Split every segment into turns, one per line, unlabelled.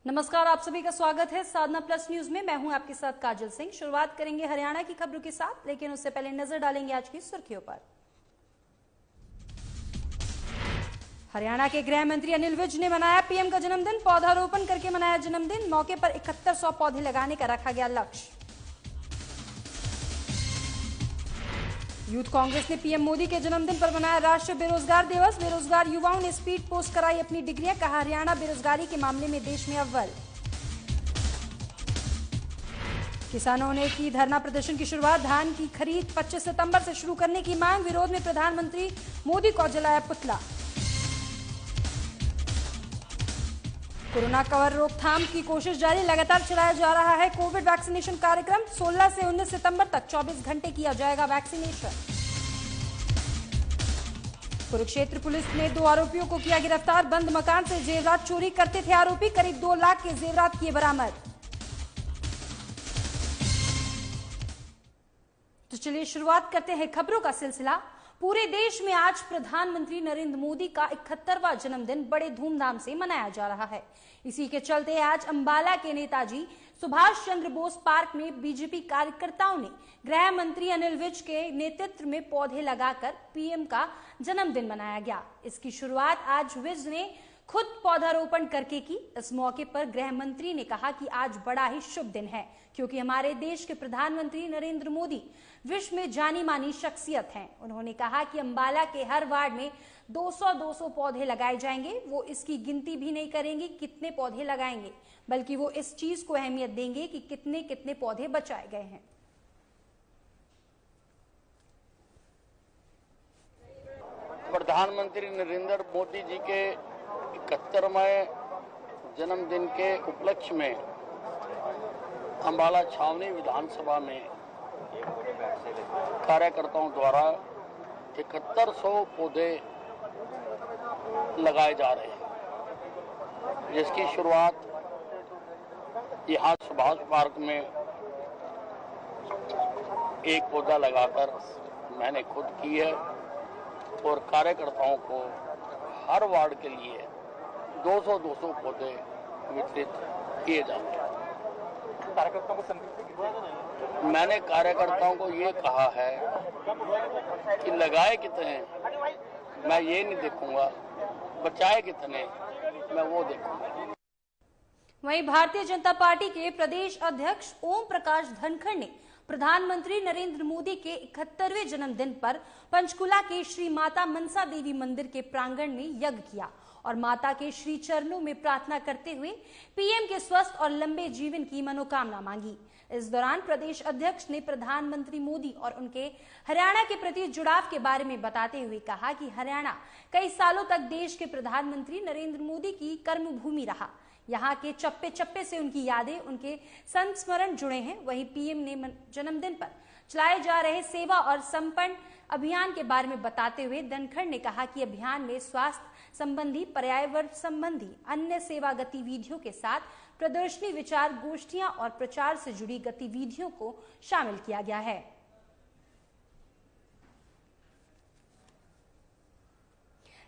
नमस्कार, आप सभी का स्वागत है साधना प्लस न्यूज में। मैं हूं आपके साथ काजल सिंह। शुरुआत करेंगे हरियाणा की खबरों के साथ, लेकिन उससे पहले नजर डालेंगे आज की सुर्खियों पर। हरियाणा के गृह मंत्री अनिल विज ने मनाया पीएम का जन्मदिन। पौधारोपण करके मनाया जन्मदिन। मौके पर 7100 पौधे लगाने का रखा गया लक्ष्य। यूथ कांग्रेस ने पीएम मोदी के जन्मदिन पर मनाया राष्ट्रीय बेरोजगार दिवस। बेरोजगार युवाओं ने स्पीड पोस्ट कराई अपनी डिग्रियां। कहा, हरियाणा बेरोजगारी के मामले में देश में अव्वल। किसानों ने की धरना प्रदर्शन की शुरुआत। धान की खरीद 25 सितंबर से शुरू करने की मांग। विरोध में प्रधानमंत्री मोदी को जलाया पुतला। कोरोना कवर रोकथाम की कोशिश जारी। लगातार चलाया जा रहा है कोविड वैक्सीनेशन कार्यक्रम। 16 से 19 सितंबर तक 24 घंटे किया जाएगा वैक्सीनेशन। कुरुक्षेत्र पुलिस ने 2 आरोपियों को किया गिरफ्तार। बंद मकान से जेवरात चोरी करते थे आरोपी। करीब 2 लाख के जेवरात किए बरामद। तो चलिए शुरुआत करते हैं खबरों का सिलसिला। पूरे देश में आज प्रधानमंत्री नरेंद्र मोदी का 71वां जन्मदिन बड़े धूमधाम से मनाया जा रहा है। इसी के चलते आज अंबाला के नेताजी सुभाष चंद्र बोस पार्क में बीजेपी कार्यकर्ताओं ने गृह मंत्री अनिल विज के नेतृत्व में पौधे लगाकर पीएम का जन्मदिन मनाया गया। इसकी शुरुआत आज विज ने खुद पौधारोपण करके की। इस मौके पर गृह मंत्री ने कहा कि आज बड़ा ही शुभ दिन है, क्योंकि हमारे देश के प्रधानमंत्री नरेंद्र मोदी विश्व में जानी मानी शख्सियत हैं। उन्होंने कहा कि अंबाला के हर वार्ड में 200-200 पौधे लगाए जाएंगे। वो इसकी गिनती भी नहीं करेंगे कितने पौधे लगाएंगे, बल्कि वो इस चीज को अहमियत देंगे कि कितने कितने पौधे बचाए गए हैं।
प्रधानमंत्री नरेंद्र मोदी जी के 71वें जन्मदिन के उपलक्ष्य में अंबाला छावनी विधानसभा में कार्यकर्ताओं द्वारा 7100 पौधे लगाए जा रहे हैं, जिसकी शुरुआत यहाँ सुभाष पार्क में एक पौधा लगाकर मैंने खुद की है और कार्यकर्ताओं को हर वार्ड के लिए 200-200 पौधे वितरित किए जाते हैं। कार्यकर्ताओं को मैंने कार्यकर्ताओं को ये कहा है कि लगाए कितने मैं ये नहीं देखूंगा, बचाए कितने मैं वो देखूंगा।
वहीं भारतीय जनता पार्टी के प्रदेश अध्यक्ष ओम प्रकाश धनखड़ ने प्रधानमंत्री नरेंद्र मोदी के 71वें जन्मदिन पर पंचकुला के श्री माता मनसा देवी मंदिर के प्रांगण में यज्ञ किया और माता के श्री चरणों में प्रार्थना करते हुए पीएम के स्वस्थ और लंबे जीवन की मनोकामना मांगी। इस दौरान प्रदेश अध्यक्ष ने प्रधानमंत्री मोदी और उनके हरियाणा के प्रति जुड़ाव के बारे में बताते हुए कहा कि हरियाणा कई सालों तक देश के प्रधानमंत्री नरेंद्र मोदी की कर्मभूमि रहा। यहाँ के चप्पे चप्पे से उनकी यादें, उनके संस्मरण जुड़े हैं। वहीं पीएम ने जन्मदिन पर चलाए जा रहे सेवा और समर्पण अभियान के बारे में बताते हुए धनखड़ ने कहा कि अभियान में स्वास्थ्य संबंधी, पर्यावरण संबंधी अन्य सेवा गतिविधियों के साथ प्रदर्शनी, विचार गोष्ठियां और प्रचार से जुड़ी गतिविधियों को शामिल किया गया है।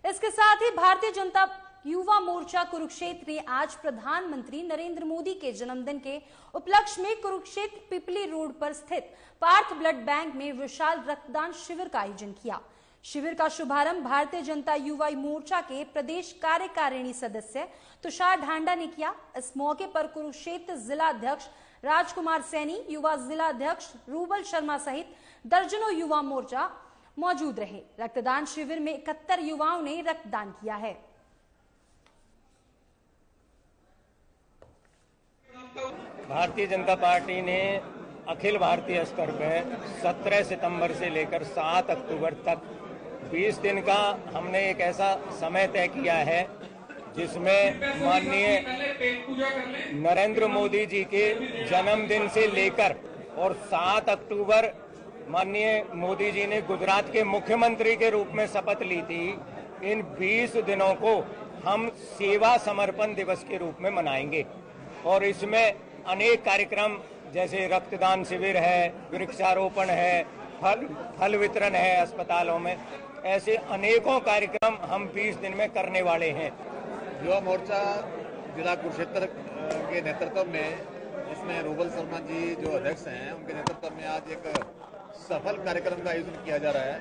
इसके साथ ही भारतीय जनता युवा मोर्चा कुरुक्षेत्र ने आज प्रधानमंत्री नरेंद्र मोदी के जन्मदिन के उपलक्ष्य में कुरुक्षेत्र पिपली रोड पर स्थित पार्थ ब्लड बैंक में विशाल रक्तदान शिविर का आयोजन किया। शिविर का शुभारंभ भारतीय जनता युवा मोर्चा के प्रदेश कार्यकारिणी सदस्य तुषार ढांडा ने किया। इस मौके पर कुरुक्षेत्र जिला अध्यक्ष राजकुमार सैनी, युवा जिला अध्यक्ष रूबल शर्मा सहित दर्जनों युवा मोर्चा मौजूद रहे। रक्तदान शिविर में 71 युवाओं ने रक्तदान किया है।
भारतीय जनता पार्टी ने अखिल भारतीय स्तर पर 17 सितंबर से लेकर 7 अक्टूबर तक 20 दिन का हमने एक ऐसा समय तय किया है जिसमें माननीय नरेंद्र मोदी जी के जन्मदिन से लेकर और 7 अक्टूबर माननीय मोदी जी ने गुजरात के मुख्यमंत्री के रूप में शपथ ली थी। इन 20 दिनों को हम सेवा समर्पण दिवस के रूप में मनाएंगे और इसमें अनेक कार्यक्रम जैसे रक्तदान शिविर है, वृक्षारोपण है, फल वितरण है अस्पतालों में, ऐसे अनेकों कार्यक्रम हम 20 दिन में करने वाले हैं।
युवा मोर्चा जिला कुरुक्षेत्र के नेतृत्व में, जिसमें रूबल शर्मा जी जो अध्यक्ष हैं, उनके नेतृत्व में आज एक सफल कार्यक्रम का आयोजन किया जा रहा है,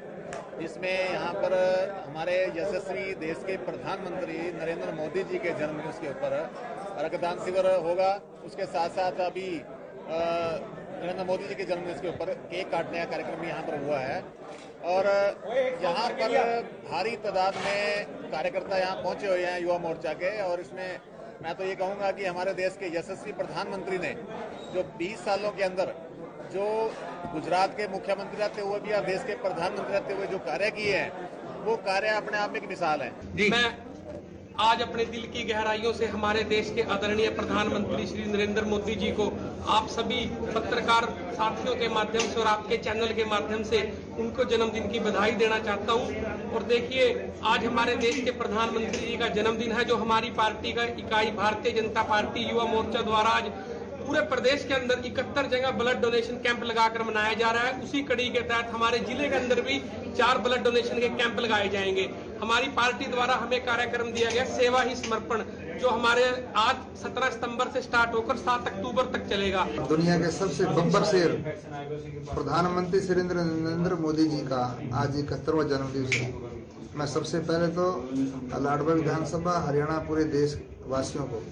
जिसमें यहाँ पर हमारे यशस्वी देश के प्रधानमंत्री नरेंद्र मोदी जी के जन्मदिन के ऊपर रक्तदान शिविर होगा। उसके साथ साथ अभी नरेंद्र मोदी जी के जन्मदिन के ऊपर केक काटने का कार्यक्रम यहाँ पर हुआ है और यहाँ पर भारी तादाद में कार्यकर्ता यहाँ पहुंचे हुए हैं युवा मोर्चा के। और इसमें मैं तो ये कहूँगा कि हमारे देश के यशस्वी प्रधानमंत्री ने जो 20 सालों के अंदर जो गुजरात के मुख्यमंत्री रहते हुए भी और देश के प्रधानमंत्री रहते हुए जो कार्य किए हैं, वो कार्य अपने आप में एक मिसाल है।
मैं आज अपने दिल की गहराइयों से हमारे देश के आदरणीय प्रधानमंत्री श्री नरेंद्र मोदी जी को आप सभी पत्रकार साथियों के माध्यम से और आपके चैनल के माध्यम से उनको जन्मदिन की बधाई देना चाहता हूं। और देखिए, आज हमारे देश के प्रधानमंत्री जी का जन्मदिन है, जो हमारी पार्टी का इकाई भारतीय जनता पार्टी युवा मोर्चा द्वारा आज पूरे प्रदेश के अंदर 71 जगह ब्लड डोनेशन कैंप लगाकर मनाया जा रहा है। उसी कड़ी के तहत हमारे जिले के अंदर भी 4 ब्लड डोनेशन के कैंप लगाए जाएंगे। हमारी पार्टी द्वारा हमें कार्यक्रम दिया गया सेवा ही समर्पण, जो हमारे आज 17 सितंबर से स्टार्ट होकर 7 अक्टूबर तक चलेगा।
दुनिया के सबसे बब्बर शेर प्रधानमंत्री श्री नरेंद्र मोदी जी का आज 71वां जन्मदिवस है। मैं सबसे पहले तो लाडवा विधानसभा हरियाणा पूरे देश वासियों को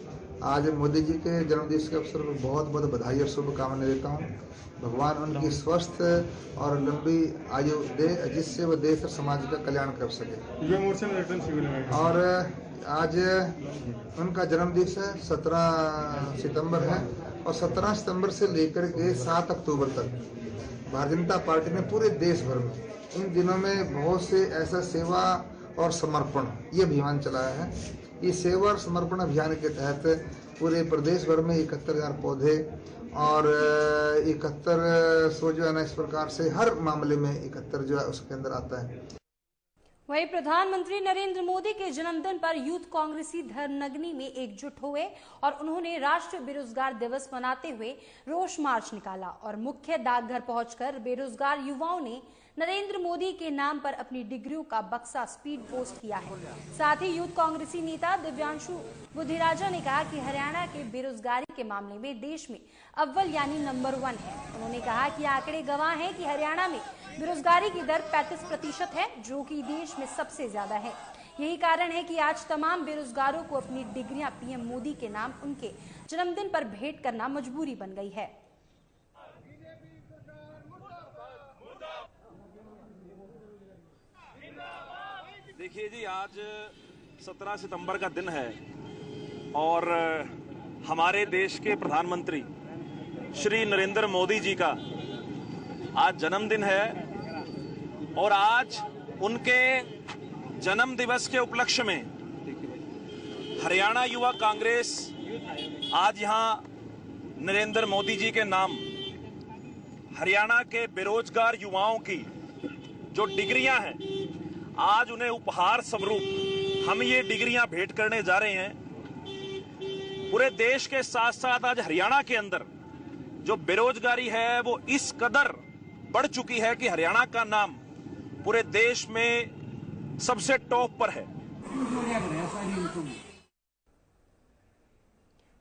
आज मोदी जी के जन्मदिवस के अवसर पर बहुत बहुत बधाई और शुभकामनाएं देता हूं। भगवान उनकी स्वस्थ और लंबी आयु दे, जिससे वो देश और समाज का कल्याण कर सके। और आज उनका जन्मदिवस है, 17 सितंबर है और 17 सितंबर से लेकर के 7 अक्टूबर तक भारतीय जनता पार्टी ने पूरे देश भर में इन दिनों में बहुत से ऐसा सेवा और समर्पण ये अभियान चलाया है। ये सेवा और समर्पण अभियान के तहत पूरे प्रदेश भर में 71,000 पौधे और 7100 जो है ना, इस प्रकार से हर मामले में 71 जो है उसके अंदर आता है।
वहीं प्रधानमंत्री नरेंद्र मोदी के जन्मदिन पर यूथ कांग्रेसी धर्मनगरी में एकजुट हुए और उन्होंने राष्ट्रीय बेरोजगार दिवस मनाते हुए रोष मार्च निकाला और मुख्य डाकघर पहुंचकर बेरोजगार युवाओं ने नरेंद्र मोदी के नाम पर अपनी डिग्रियों का बक्सा स्पीड पोस्ट किया है। साथ ही यूथ कांग्रेसी नेता दिव्यांशु बुद्धिराजा ने कहा कि हरियाणा के बेरोजगारी के मामले में देश में अव्वल यानी नंबर 1 है। उन्होंने कहा कि आंकड़े गवाह हैं कि हरियाणा में बेरोजगारी की दर 35% है, जो कि देश में सबसे ज्यादा है। यही कारण है कि आज तमाम बेरोजगारों को अपनी डिग्रियां पीएम मोदी के नाम उनके जन्मदिन पर भेंट करना मजबूरी बन गई है।
देखिए जी, आज 17 सितंबर का दिन है और हमारे देश के प्रधानमंत्री श्री नरेंद्र मोदी जी का आज जन्मदिन है और आज उनके जन्म दिवस के उपलक्ष्य में हरियाणा युवा कांग्रेस आज यहाँ नरेंद्र मोदी जी के नाम हरियाणा के बेरोजगार युवाओं की जो डिग्रियां हैं, आज उन्हें उपहार स्वरूप हम ये डिग्रियां भेंट करने जा रहे हैं। पूरे देश के साथ साथ आज हरियाणा के अंदर जो बेरोजगारी है वो इस कदर बढ़ चुकी है कि हरियाणा का नाम पूरे देश में सबसे टॉप पर है।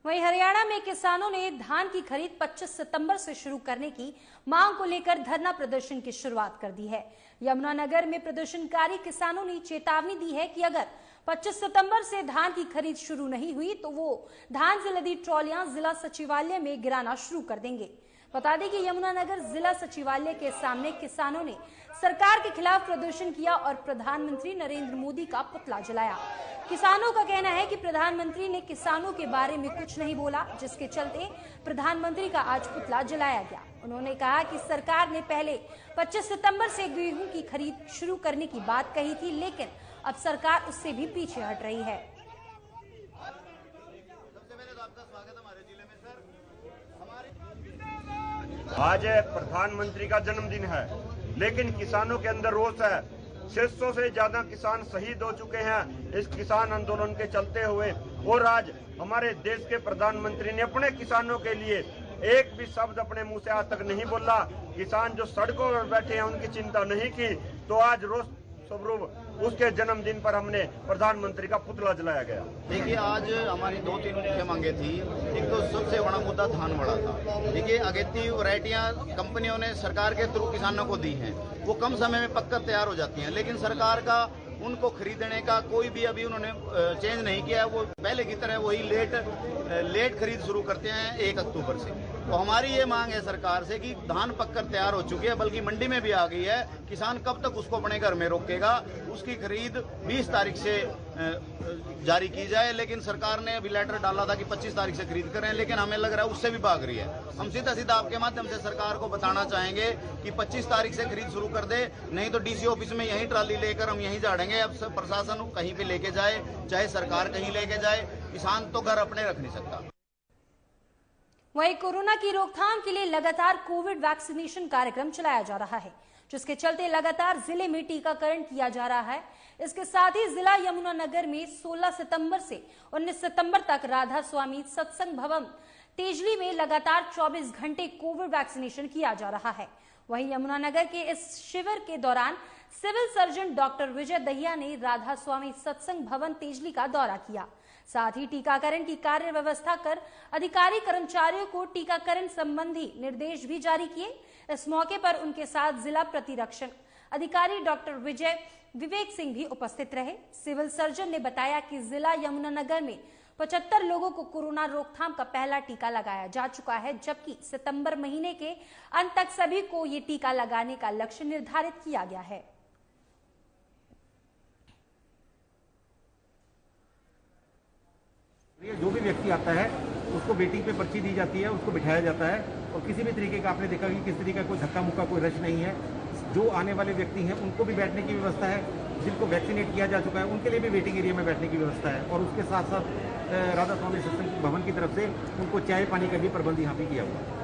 वहीं हरियाणा में किसानों ने धान की खरीद 25 सितंबर से शुरू करने की मांग को लेकर धरना प्रदर्शन की शुरुआत कर दी है। यमुनानगर में प्रदर्शनकारी किसानों ने चेतावनी दी है कि अगर 25 सितंबर से धान की खरीद शुरू नहीं हुई तो वो धान से लदी ट्रॉलियां जिला सचिवालय में गिराना शुरू कर देंगे। बता दें कि यमुनानगर जिला सचिवालय के सामने किसानों ने सरकार के खिलाफ प्रदर्शन किया और प्रधानमंत्री नरेंद्र मोदी का पुतला जलाया। किसानों का कहना है कि प्रधानमंत्री ने किसानों के बारे में कुछ नहीं बोला, जिसके चलते प्रधानमंत्री का आज पुतला जलाया गया। उन्होंने कहा कि सरकार ने पहले 25 सितंबर से गेहूं की खरीद शुरू करने की बात कही थी, लेकिन अब सरकार उससे भी पीछे हट रही है।
आज प्रधानमंत्री का जन्मदिन है, लेकिन किसानों के अंदर रोष है। 600 से ज्यादा किसान शहीद हो चुके हैं इस किसान आंदोलन के चलते हुए, और आज हमारे देश के प्रधानमंत्री ने अपने किसानों के लिए एक भी शब्द अपने मुंह से आज तक नहीं बोला। किसान जो सड़कों पर बैठे हैं उनकी चिंता नहीं की, तो आज रोष स्वरूप उसके जन्मदिन पर हमने प्रधानमंत्री का पुतला जलाया गया।
देखिए, आज हमारी 2-3 मुख्य मांगे थी। एक तो सबसे बड़ा मुद्दा धान बड़ा था। देखिए, अगेती वैरायटियां कंपनियों ने सरकार के थ्रू किसानों को दी हैं, वो कम समय में पक्का तैयार हो जाती हैं, लेकिन सरकार का उनको खरीदने का कोई भी अभी उन्होंने चेंज नहीं किया है। वो पहले की तरह वही लेट खरीद शुरू करते हैं 1 अक्टूबर से। तो हमारी ये मांग है सरकार से कि धान पककर तैयार हो चुकी है, बल्कि मंडी में भी आ गई है। किसान कब तक उसको अपने घर में रोकेगा? उसकी खरीद 20 तारीख से जारी की जाए, लेकिन सरकार ने अभी लेटर डाला था कि 25 तारीख से खरीद करें, लेकिन हमें लग रहा है उससे भी भाग रही है। हम सीधा आपके माध्यम से सरकार को बताना चाहेंगे कि 25 तारीख से खरीद शुरू कर दे, नहीं तो डीसी ऑफिस में यही ट्राली लेकर हम यहीं झाड़ेंगे। अब सब प्रशासन कहीं पे लेके जाए, चाहे सरकार कहीं लेके जाए, किसान तो घर अपने रख नहीं सकता।
वहीं कोरोना की रोकथाम के लिए लगातार कोविड वैक्सीनेशन कार्यक्रम चलाया जा रहा है, जिसके चलते लगातार जिले में टीकाकरण किया जा रहा है। इसके साथ ही जिला यमुनानगर में 16 सितंबर से 19 सितंबर तक राधा स्वामी सत्संग भवन तेजली में लगातार 24 घंटे कोविड वैक्सीनेशन किया जा रहा है। वहीं यमुनानगर के इस शिविर के दौरान civil surgeon doctor Vijay Dahiya ने राधा स्वामी सत्संग भवन तेजली का दौरा किया। साथ ही टीकाकरण की कार्य व्यवस्था कर अधिकारी कर्मचारियों को टीकाकरण संबंधी निर्देश भी जारी किए। इस मौके पर उनके साथ जिला प्रतिरक्षण अधिकारी डॉक्टर विवेक सिंह भी उपस्थित रहे। सिविल सर्जन ने बताया कि जिला यमुनानगर में 75 लोगों को कोरोना रोकथाम का पहला टीका लगाया जा चुका है, जबकि सितंबर महीने के अंत तक सभी को ये टीका लगाने का लक्ष्य निर्धारित किया गया है।
जो भी व्यक्ति आता है उसको वेटिंग पे पर्ची दी जाती है, उसको बिठाया जाता है और किसी भी तरीके का आपने देखा कि किसी तरीके का कोई धक्का मुक्का कोई रश नहीं है। जो आने वाले व्यक्ति हैं उनको भी बैठने की व्यवस्था है, जिनको वैक्सीनेट किया जा चुका है उनके लिए भी वेटिंग एरिया में बैठने की व्यवस्था है, और उसके साथ साथ राधा स्वामी सत्संग भवन की तरफ से उनको चाय पानी का भी प्रबंध यहाँ पे किया हुआ है।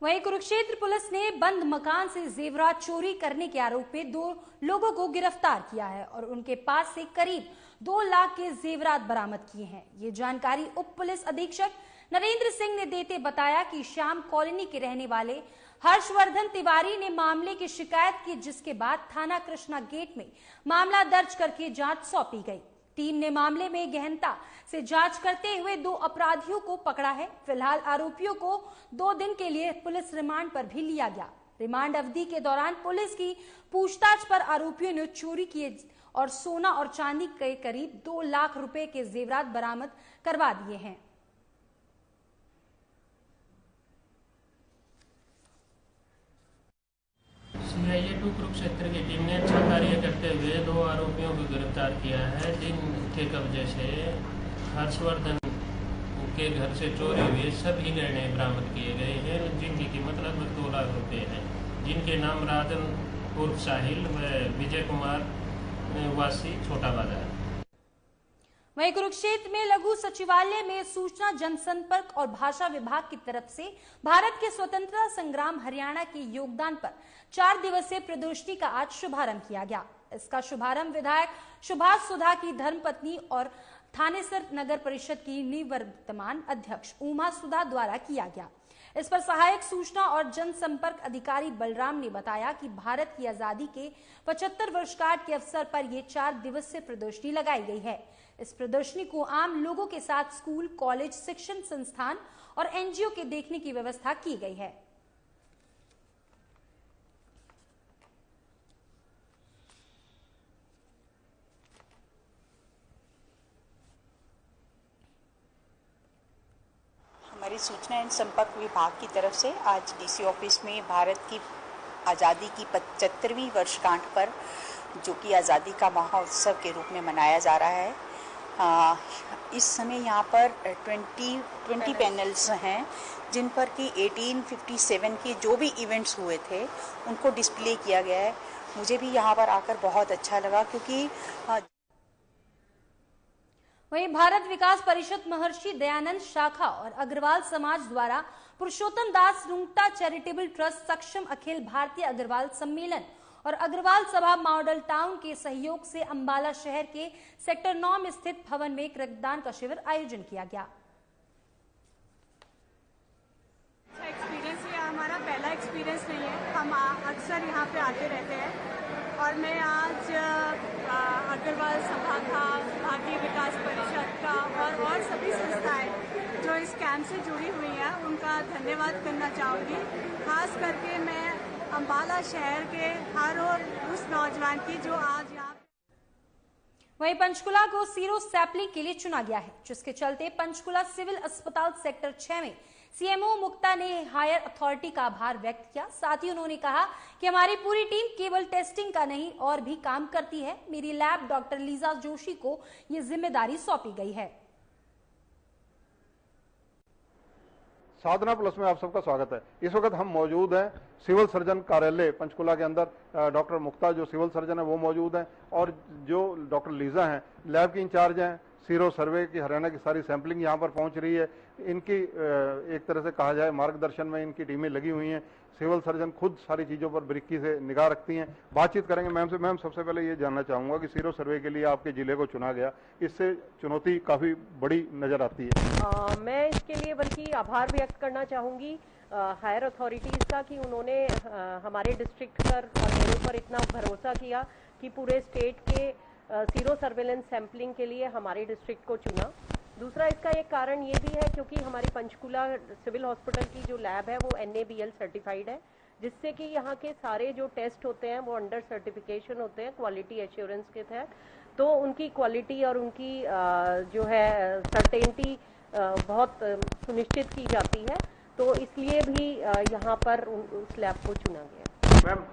वहीं कुरुक्षेत्र पुलिस ने बंद मकान से जेवरात चोरी करने के आरोप में 2 लोगों को गिरफ्तार किया है और उनके पास से करीब 2 लाख के जेवरात बरामद किए हैं। ये जानकारी उप पुलिस अधीक्षक नरेंद्र सिंह ने देते बताया कि श्याम कॉलोनी के रहने वाले हर्षवर्धन तिवारी ने मामले की शिकायत की, जिसके बाद थाना कृष्णा गेट में मामला दर्ज करके जांच सौंपी गई। टीम ने मामले में गहनता से जांच करते हुए 2 अपराधियों को पकड़ा है। फिलहाल आरोपियों को 2 दिन के लिए पुलिस रिमांड पर भी लिया गया। रिमांड अवधि के दौरान पुलिस की पूछताछ पर आरोपियों ने चोरी किए और सोना और चांदी के करीब 2 लाख रुपए के जेवरात बरामद करवा दिए हैं।
CIA 2 कुरुक्षेत्र की टीम ने अच्छा कार्य करते हुए 2 आरोपियों को गिरफ्तार किया है, जिनके कब्जे से हर्षवर्धन के घर से चोरी हुए सभी गहने बरामद किए गए हैं, जिनकी कीमत लगभग 2 लाख रुपए है, जिनके नाम राजन उर्फ साहिल व विजय कुमार वासी छोटा बाजार।
वहीं कुरुक्षेत्र में लघु सचिवालय में सूचना जनसंपर्क और भाषा विभाग की तरफ से भारत के स्वतंत्रता संग्राम हरियाणा के योगदान पर 4 दिवसीय प्रदर्शनी का आज शुभारंभ किया गया। इसका शुभारंभ विधायक सुभाष सुधा की धर्मपत्नी और थानेसर नगर परिषद की निवर्तमान अध्यक्ष उमा सुधा द्वारा किया गया। इस पर सहायक सूचना और जनसंपर्क अधिकारी बलराम ने बताया कि भारत की आजादी के 75 वर्षगांठ के अवसर पर यह 4 दिवसीय प्रदर्शनी लगाई गई है। इस प्रदर्शनी को आम लोगों के साथ स्कूल, कॉलेज, शिक्षण संस्थान और एनजीओ के देखने की व्यवस्था की गई है।
हमारी सूचना एवं संपर्क विभाग की तरफ से आज डीसी ऑफिस में भारत की आज़ादी की 75वीं वर्षगांठ पर, जो कि आज़ादी का महोत्सव के रूप में मनाया जा रहा है, इस समय यहाँ पर 20 पैनल्स हैं, जिन पर कि 1857 के जो भी इवेंट्स हुए थे उनको डिस्प्ले किया गया है। मुझे भी यहाँ पर आकर बहुत अच्छा लगा, क्योंकि
वहीं भारत विकास परिषद महर्षि दयानंद शाखा और अग्रवाल समाज द्वारा पुरुषोत्तम दास रुंगटा चैरिटेबल ट्रस्ट सक्षम अखिल भारतीय अग्रवाल सम्मेलन और अग्रवाल सभा मॉडल टाउन के सहयोग से अंबाला शहर के सेक्टर 9 में स्थित भवन में एक रक्तदान का शिविर आयोजन किया गया।
एक्सपीरियंस ये हमारा पहला एक्सपीरियंस नहीं है, हम अक्सर यहाँ पे आते रहते हैं और मैं आज अग्रवाल सभा का, भारतीय विकास परिषद का और सभी संस्थाएं जो इस कैंप से जुड़ी हुई हैं उनका धन्यवाद करना चाहूँगी। खास करके मैं अम्बाला शहर के हर और उस नौजवान की जो आज यहाँ।
वहीं पंचकुला को सीरो सैंपलिंग के लिए चुना गया है, जिसके चलते पंचकुला सिविल अस्पताल सेक्टर 6 में सीएमओ मुक्ता ने हायर अथॉरिटी का आभार व्यक्त किया। साथ ही उन्होंने कहा कि हमारी पूरी टीम केवल टेस्टिंग का नहीं और भी काम करती है। मेरी लैब डॉक्टर लीजा जोशी को ये जिम्मेदारी सौंपी गई है।
साधना प्लस में आप सबका स्वागत है। इस वक्त हम मौजूद हैं सिविल सर्जन कार्यालय पंचकुला के अंदर। डॉक्टर मुक्ता जो सिविल सर्जन है वो मौजूद हैं और जो डॉक्टर लीजा हैं लैब की इंचार्ज हैं। सीरो सर्वे की हरियाणा की सारी सैंपलिंग यहाँ पर पहुँच रही है। इनकी एक तरह से कहा जाए मार्गदर्शन में इनकी टीमें लगी हुई हैं। सिविल सर्जन खुद सारी चीज़ों पर बारीकी से निगाह रखती हैं। बातचीत करेंगे मैम से। मैम, सबसे पहले ये जानना चाहूँगा कि सीरो सर्वे के लिए आपके जिले को चुना गया, इससे चुनौती काफ़ी बड़ी नज़र आती है।
मैं इसके लिए बल्कि आभार व्यक्त करना चाहूँगी हायर अथॉरिटीज़ का कि उन्होंने हमारे डिस्ट्रिक्ट पर और मेरे ऊपर इतना भरोसा किया कि पूरे स्टेट के सीरो सर्वेलेंस सैंपलिंग के लिए हमारे डिस्ट्रिक्ट को चुना। दूसरा इसका एक कारण ये भी है क्योंकि हमारी पंचकुला सिविल हॉस्पिटल की जो लैब है वो NABL सर्टिफाइड है, जिससे कि यहाँ के सारे जो टेस्ट होते हैं वो अंडर सर्टिफिकेशन होते हैं क्वालिटी एश्योरेंस के तहत। तो उनकी क्वालिटी और उनकी जो है सर्टेनिटी बहुत सुनिश्चित की जाती है। तो इसलिए भी यहाँ पर उस लैब को चुना गया।
मैम,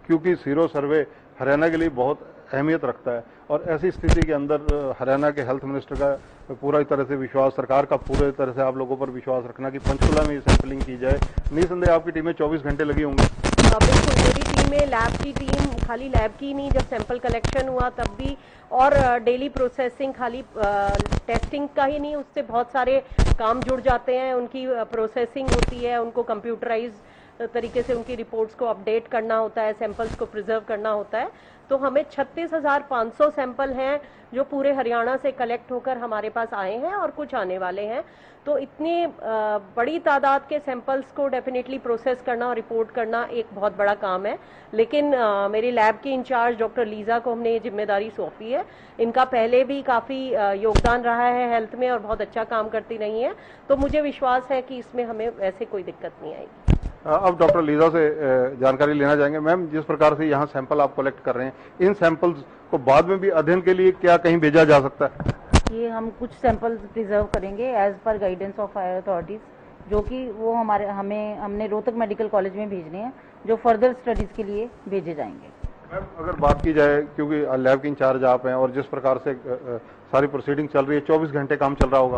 क्योंकि सीरो सर्वे हरियाणा के लिए बहुत अहमियत रखता है और ऐसी स्थिति के अंदर हरियाणा के हेल्थ मिनिस्टर का पूरा तरह से विश्वास, सरकार का पूरे तरह से आप लोगों पर विश्वास रखना कि पंचकुला में सैंपलिंग की जाए। निसंदेह आपकी टीमें 24 घंटे लगी होंगी।
बिल्कुल, मेरी टीम में लैब की टीम, खाली लैब की नहीं, जब सैंपल कलेक्शन हुआ तब भी, और डेली प्रोसेसिंग, खाली टेस्टिंग का ही नहीं, उससे बहुत सारे काम जुड़ जाते हैं। उनकी प्रोसेसिंग होती है, उनको कंप्यूटराइज तरीके से उनकी रिपोर्ट्स को अपडेट करना होता है, सैंपल्स को प्रिजर्व करना होता है। तो हमें 36,500 सैंपल हैं जो पूरे हरियाणा से कलेक्ट होकर हमारे पास आए हैं और कुछ आने वाले हैं। तो इतनी बड़ी तादाद के सैंपल्स को डेफिनेटली प्रोसेस करना और रिपोर्ट करना एक बहुत बड़ा काम है। लेकिन मेरी लैब की इंचार्ज डॉक्टर लीजा को हमने ये जिम्मेदारी सौंपी है। इनका पहले भी काफ़ी योगदान रहा है हेल्थ में और बहुत अच्छा काम करती रही है। तो मुझे विश्वास है कि इसमें हमें वैसे कोई दिक्कत नहीं आएगी।
अब डॉक्टर लीजा से जानकारी लेना चाहेंगे। मैम, जिस प्रकार से यहाँ सैंपल आप कलेक्ट कर रहे हैं, इन सैंपल्स को बाद में भी अध्ययन के लिए क्या कहीं भेजा जा सकता है?
ये हम कुछ सैंपल्स प्रिजर्व करेंगे as per guidance of higher authorities, जो कि वो हमने रोहतक मेडिकल कॉलेज में भेजने हैं, जो फर्दर स्टडीज के लिए भेजे जाएंगे।
मैम, अगर बात की जाए, क्योंकि लैब की इंचार्ज आप हैं और जिस प्रकार से सारी प्रोसीडिंग चल रही है, 24 घंटे काम चल रहा होगा?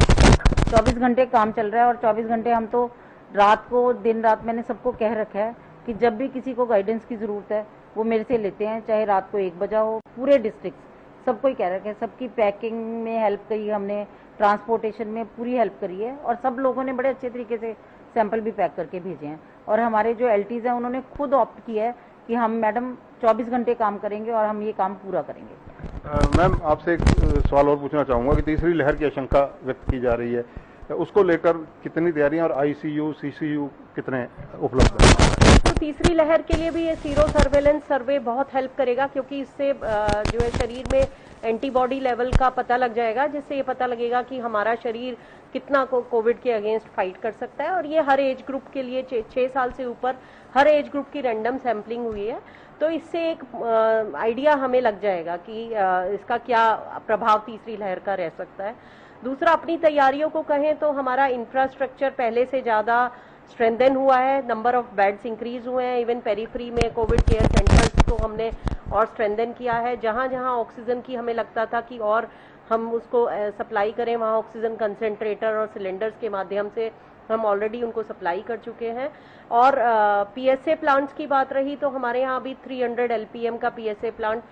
24 घंटे काम चल रहा है और 24 घंटे हम तो रात को, दिन रात मैंने सबको कह रखा है कि जब भी किसी को गाइडेंस की जरूरत है वो मेरे से लेते हैं, चाहे रात को 1 बजा हो। पूरे डिस्ट्रिक्ट सबको ही कह रखा है, सबकी पैकिंग में हेल्प करी हमने, ट्रांसपोर्टेशन में पूरी हेल्प करी है और सब लोगों ने बड़े अच्छे तरीके से सैंपल भी पैक करके भेजे हैं। और हमारे जो LTs हैं उन्होंने खुद ऑप्ट किया है कि हम मैडम 24 घंटे काम करेंगे और हम ये काम पूरा करेंगे।
मैम, आपसे एक सवाल और पूछना चाहूँगा कि तीसरी लहर की आशंका व्यक्त की जा रही है, उसको लेकर कितनी तैयारियां और ICU, CCU कितने उपलब्ध हैं?
तो तीसरी लहर के लिए भी ये सीरो सर्वेलेंस सर्वे बहुत हेल्प करेगा, क्योंकि इससे जो है शरीर में एंटीबॉडी लेवल का पता लग जाएगा, जिससे ये पता लगेगा कि हमारा शरीर कितना कोविड के अगेंस्ट फाइट कर सकता है। और ये हर एज ग्रुप के लिए 6 साल से ऊपर हर एज ग्रुप की रैंडम सैंपलिंग हुई है। तो इससे एक आइडिया हमें लग जाएगा कि इसका क्या प्रभाव तीसरी लहर का रह सकता है। दूसरा, अपनी तैयारियों को कहें तो हमारा इंफ्रास्ट्रक्चर पहले से ज़्यादा स्ट्रेंथन हुआ है, नंबर ऑफ बेड्स इंक्रीज हुए हैं, इवन पेरीफ्री में कोविड केयर सेंटर्स को हमने और स्ट्रेंथन किया है। जहाँ जहाँ ऑक्सीजन की हमें लगता था कि और हम उसको सप्लाई करें, वहाँ ऑक्सीजन कंसेंट्रेटर और सिलेंडर्स के माध्यम से हम ऑलरेडी उनको सप्लाई कर चुके हैं। और PSA प्लांट्स की बात रही तो हमारे यहाँ अभी 300 LPM का PSA plant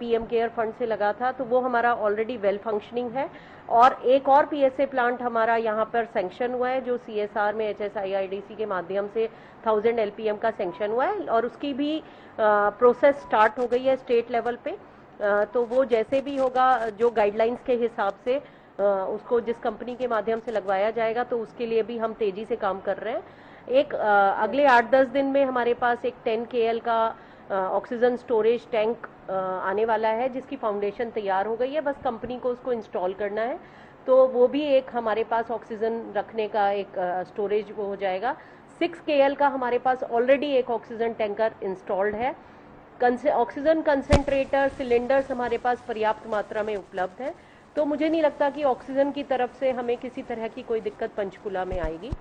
PM care fund से लगा था, तो वो हमारा ऑलरेडी वेल फंक्शनिंग है। और एक और PSA प्लांट हमारा यहाँ पर सैंक्शन हुआ है, जो CSR में HSIIDC के माध्यम से 1000 LPM का सैंक्शन हुआ है और उसकी भी प्रोसेस स्टार्ट हो गई है स्टेट लेवल पे। तो वो जैसे भी होगा, जो गाइडलाइंस के हिसाब से उसको जिस कंपनी के माध्यम से लगवाया जाएगा, तो उसके लिए भी हम तेजी से काम कर रहे हैं। एक अगले 8-10 दिन में हमारे पास एक 10 KL का ऑक्सीजन स्टोरेज टैंक आने वाला है, जिसकी फाउंडेशन तैयार हो गई है, बस कंपनी को उसको इंस्टॉल करना है। तो वो भी एक हमारे पास ऑक्सीजन रखने का एक स्टोरेज वो हो जाएगा। 6 KL का हमारे पास ऑलरेडी एक ऑक्सीजन टैंकर इंस्टॉल्ड है। ऑक्सीजन कंसेंट्रेटर सिलेंडर्स हमारे पास पर्याप्त मात्रा में उपलब्ध है। तो मुझे नहीं लगता कि ऑक्सीजन की तरफ से हमें किसी तरह की कोई दिक्कत पंचकुला में आएगी।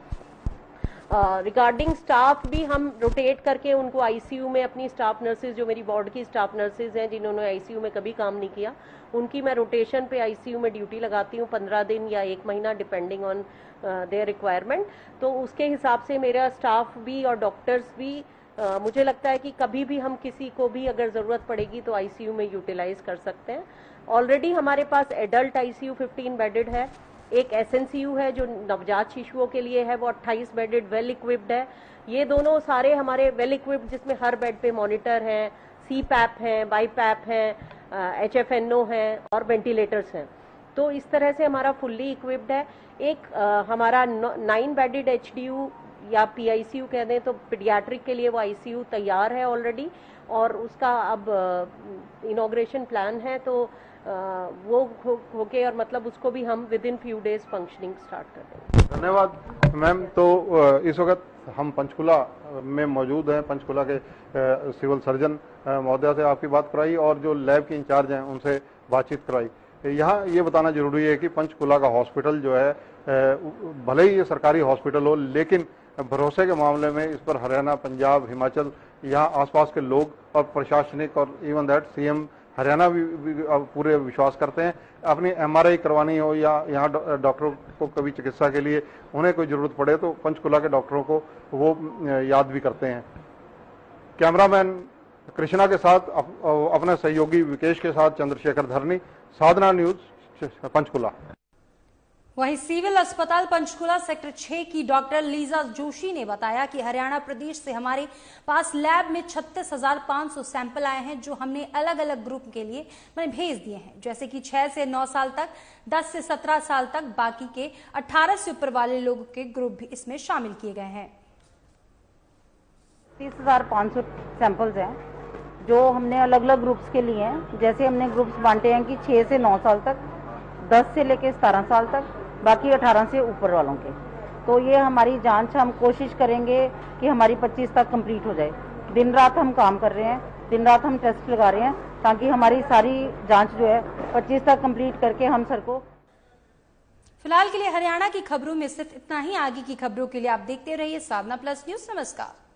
रिगार्डिंग स्टाफ भी हम रोटेट करके उनको आईसीयू में अपनी स्टाफ नर्सेज, जो मेरी वार्ड की स्टाफ नर्सेज हैं जिन्होंने आईसीयू में कभी काम नहीं किया, उनकी मैं रोटेशन पे आईसीयू में ड्यूटी लगाती हूँ 15 दिन या 1 महीना डिपेंडिंग ऑन देयर रिक्वायरमेंट। तो उसके हिसाब से मेरा स्टाफ भी और डॉक्टर्स भी मुझे लगता है कि कभी भी हम किसी को भी अगर ज़रूरत पड़ेगी तो आईसीयू में यूटिलाइज कर सकते हैं। ऑलरेडी हमारे पास एडल्ट आईसीयू 15 बेडेड है, एक एसएनसीयू है जो नवजात शिशुओं के लिए है, वो 28 बेडेड वेल इक्विप्ड है। ये दोनों सारे हमारे वेल इक्विप्ड, जिसमें हर बेड पे मॉनिटर हैं, CPAP हैं, BiPAP हैं, HFNO हैं और वेंटिलेटर्स हैं। तो इस तरह से हमारा फुल्ली इक्विप्ड है। एक हमारा 9 बेडेड HDU या PICU कह दें तो पीडियाट्रिक के लिए वो ICU तैयार है ऑलरेडी, और उसका अब इनॉग्रेशन प्लान है, तो वो होके और मतलब उसको भी हम with in few days functioning start कर देंगे।
धन्यवाद मैम। तो इस वक्त हम पंचकुला में मौजूद हैं। पंचकुला के सिविल सर्जन महोदया से आपकी बात कराई और जो लैब के इंचार्ज हैं उनसे बातचीत कराई। यहाँ ये बताना जरूरी है कि पंचकुला का हॉस्पिटल जो है भले ही ये सरकारी हॉस्पिटल हो, लेकिन भरोसे के मामले में इस पर हरियाणा, पंजाब, हिमाचल, यहाँ आसपास के लोग और प्रशासनिक और इवन दैट CM हरियाणा भी पूरे विश्वास करते हैं। अपनी MRI करवानी हो या यहाँ डॉक्टरों को कभी चिकित्सा के लिए उन्हें कोई जरूरत पड़े तो पंचकुला के डॉक्टरों को वो याद भी करते हैं। कैमरामैन कृष्णा के साथ अपने सहयोगी विकेश के साथ चंद्रशेखर धरनी, साधना न्यूज, पंचकुला।
वहीं सिविल अस्पताल पंचकुला सेक्टर 6 की डॉक्टर लीजा जोशी ने बताया कि हरियाणा प्रदेश से हमारे पास लैब में 36,500 सैंपल आए हैं, जो हमने अलग अलग ग्रुप के लिए भेज दिए हैं, जैसे कि 6 से 9 साल तक, 10 से 17 साल तक, बाकी के 18 से ऊपर वाले लोगों के ग्रुप भी इसमें शामिल किए गए हैं।
30,500 सैंपल्स हैं जो हमने अलग अलग ग्रुप्स के लिए हैं। जैसे हमने ग्रुप्स बांटे हैं कि 6 से 9 साल तक, 10 से लेकर 17 साल तक, बाकी 18 से ऊपर वालों के। तो ये हमारी जांच, हम कोशिश करेंगे कि हमारी 25 तक कंप्लीट हो जाए। दिन रात हम काम कर रहे हैं, दिन रात हम टेस्ट लगा रहे हैं, ताकि हमारी सारी जांच जो है 25 तक कंप्लीट करके हम सर को।
फिलहाल के लिए हरियाणा की खबरों में सिर्फ इतना ही। आगे की खबरों के लिए आप देखते रहिए साधना प्लस न्यूज। नमस्कार।